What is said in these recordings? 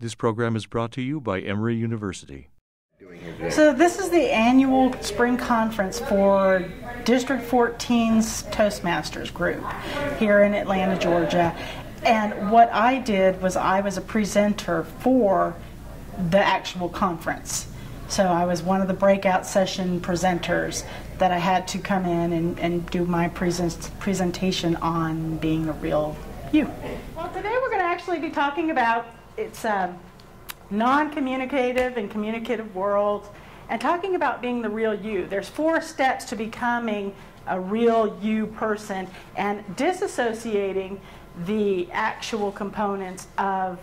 This program is brought to you by Emory University. So this is the annual spring conference for District 14's Toastmasters group here in Atlanta, Georgia. And what I did was I was a presenter for the actual conference. So I was one of the breakout session presenters that I had to come in and do my presentation on being a real you. Well, today we're going to actually be talking about it's non-communicative and communicative world, and talking about being the real you. There's 4 steps to becoming a real you person and disassociating the actual components of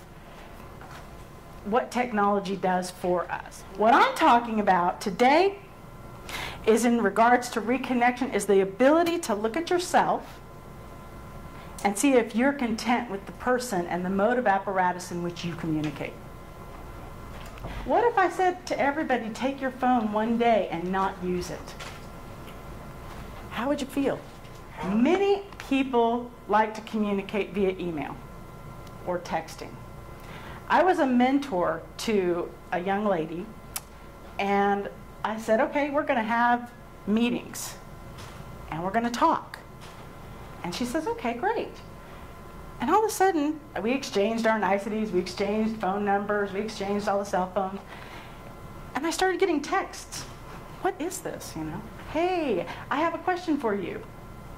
what technology does for us. What I'm talking about today is in regards to reconnection, is the ability to look at yourself and see if you're content with the person and the mode of apparatus in which you communicate. What if I said to everybody, take your phone one day and not use it? How would you feel? Many people like to communicate via email or texting. I was a mentor to a young lady, and I said, okay, we're going to have meetings, and we're going to talk. And she says, okay, great. And all of a sudden, we exchanged our niceties, we exchanged phone numbers, we exchanged all the cell phones. And I started getting texts. What is this, you know? Hey, I have a question for you.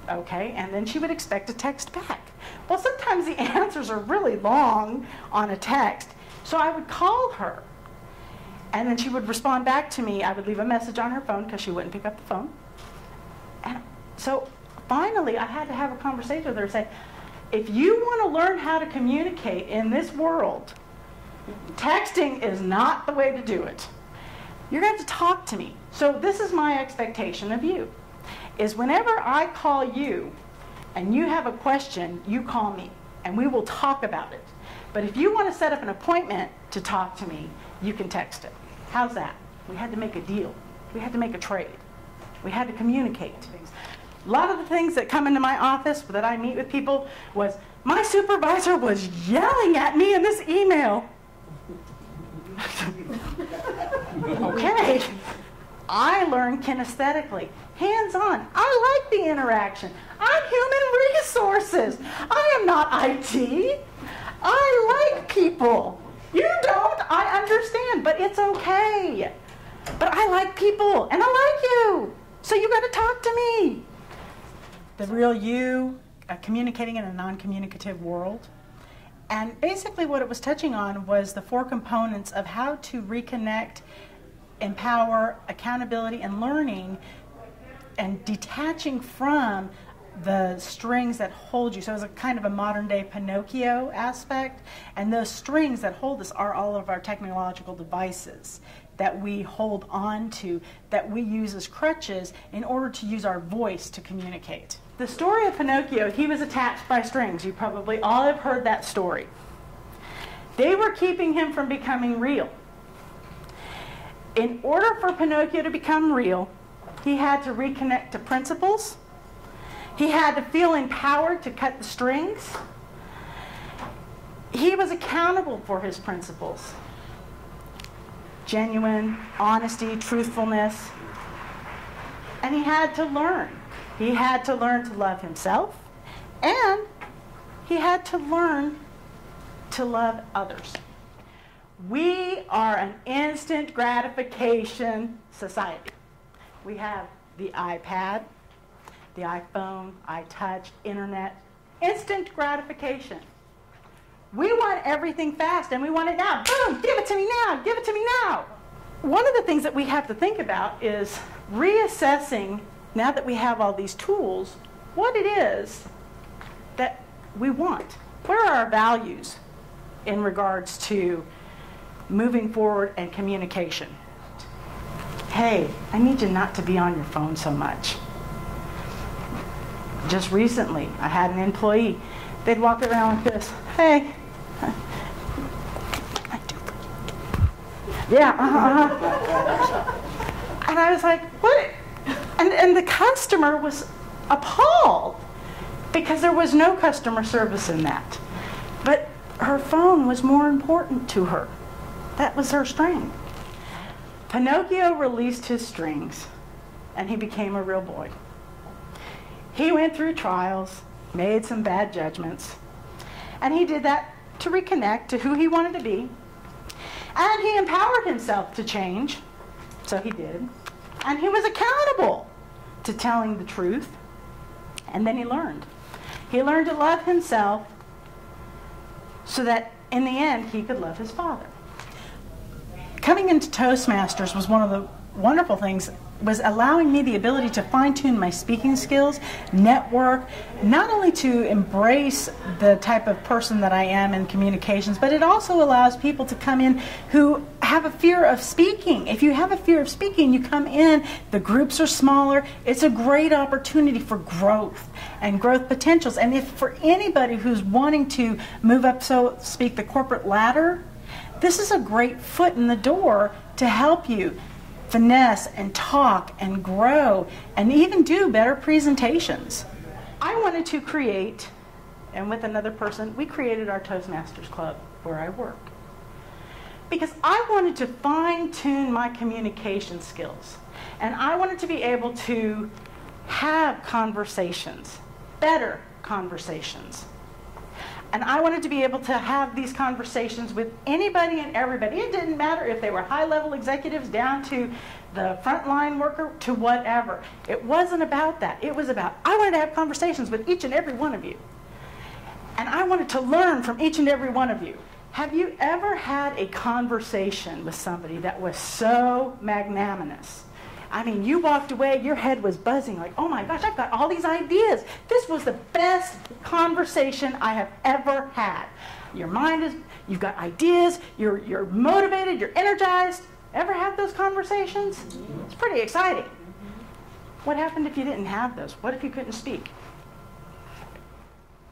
Okay, and then she would expect a text back. Well, sometimes the answers are really long on a text, so I would call her. And then she would respond back to me. I would leave a message on her phone because she wouldn't pick up the phone. And so finally, I had to have a conversation with her and say, if you want to learn how to communicate in this world, texting is not the way to do it. You're going to have to talk to me. So this is my expectation of you, is whenever I call you and you have a question, you call me and we will talk about it. But if you want to set up an appointment to talk to me, you can text it. How's that? We had to make a deal. We had to make a trade. We had to communicate things. A lot of the things that come into my office that I meet with people was, my supervisor was yelling at me in this email. Okay. I learn kinesthetically, hands-on. I like the interaction. I'm human resources. I am not IT. I like people. You don't, I understand, but it's okay. But I like people, and I like you. So you got to talk to me. The real you, communicating in a non-communicative world. And basically what it was touching on was the 4 components of how to reconnect, empower, accountability, and learning, and detaching from the strings that hold you. So it was a kind of a modern day Pinocchio aspect, and those strings that hold us are all of our technological devices that we hold on to, that we use as crutches in order to use our voice to communicate. The story of Pinocchio, he was attached by strings. You probably all have heard that story. They were keeping him from becoming real. In order for Pinocchio to become real, he had to reconnect to principles. He had to feel empowered to cut the strings. He was accountable for his principles. Genuine, honesty, truthfulness. And he had to learn. He had to learn to love himself, and he had to learn to love others. We are an instant gratification society. We have the iPad, the iPhone, iTouch, internet, instant gratification. We want everything fast, and we want it now. Boom, give it to me now, give it to me now. One of the things that we have to think about is reassessing, now that we have all these tools, what it is that we want. Where are our values in regards to moving forward and communication? Hey, I need you not to be on your phone so much. Just recently, I had an employee, they'd walk around like this, hey, yeah, And I was like, what? And the customer was appalled because there was no customer service in that. But her phone was more important to her. That was her strength. Pinocchio released his strings, and he became a real boy. He went through trials, made some bad judgments, and he did that to reconnect to who he wanted to be. And he empowered himself to change, so he did. And he was accountable to telling the truth. And then he learned. He learned to love himself so that in the end he could love his father. Coming into Toastmasters was one of the wonderful things, was allowing me the ability to fine-tune my speaking skills, network, not only to embrace the type of person that I am in communications, but it also allows people to come in who have a fear of speaking. If you have a fear of speaking, you come in, the groups are smaller, it's a great opportunity for growth and growth potentials. And if for anybody who's wanting to move up, so to speak, the corporate ladder, this is a great foot in the door to help you finesse and talk and grow and even do better presentations. I wanted to create, and with another person, we created our Toastmasters Club where I work. Because I wanted to fine-tune my communication skills. And I wanted to be able to have conversations, better conversations. And I wanted to be able to have these conversations with anybody and everybody. It didn't matter if they were high-level executives down to the frontline worker to whatever. It wasn't about that. It was about, I wanted to have conversations with each and every one of you. And I wanted to learn from each and every one of you. Have you ever had a conversation with somebody that was so magnanimous? I mean, you walked away, your head was buzzing like, oh my gosh, I've got all these ideas. This was the best conversation I have ever had. Your mind is, you've got ideas, you're motivated, you're energized. Ever had those conversations? It's pretty exciting. What happened if you didn't have those? What if you couldn't speak?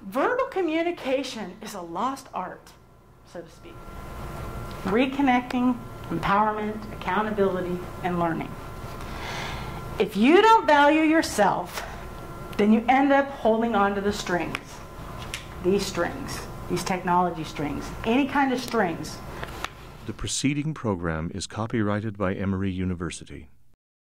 Verbal communication is a lost art, so to speak. Reconnecting, empowerment, accountability, and learning. If you don't value yourself, then you end up holding on to the strings, these technology strings, any kind of strings. The preceding program is copyrighted by Emory University.